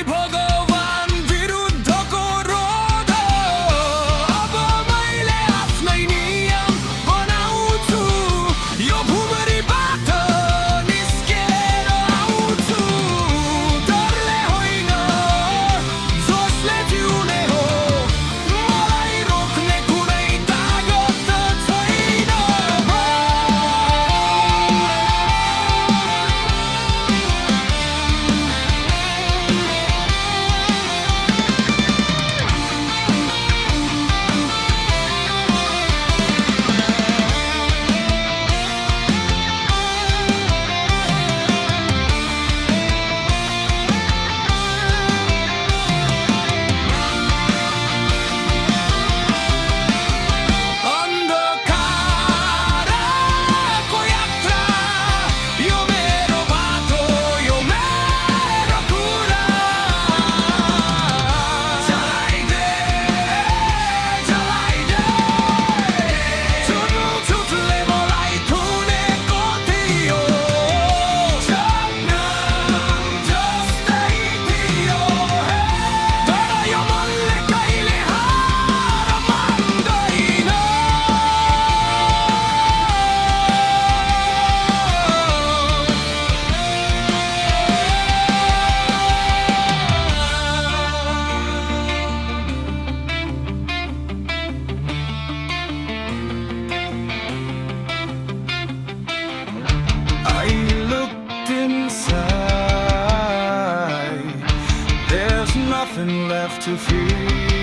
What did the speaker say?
भगवान विरुद्धको रोध अब मैले आफ्नै नियम बनाउँछु यो भुमरीबाट निस्केर आउँछु डरले होइन जोसले जिउने हो मलाई रोक्ने कुनै तागत छैन अन्धकारको यात्रा यो मेरो बाटो यो मेरो कुरा जलाइदे जलाइदे जुन झुटले मलाई थुनेको थियो जन्म जस्तै थियो तर यो मनले कहिले हार मान्दैन I looked inside. There's nothing left to fear.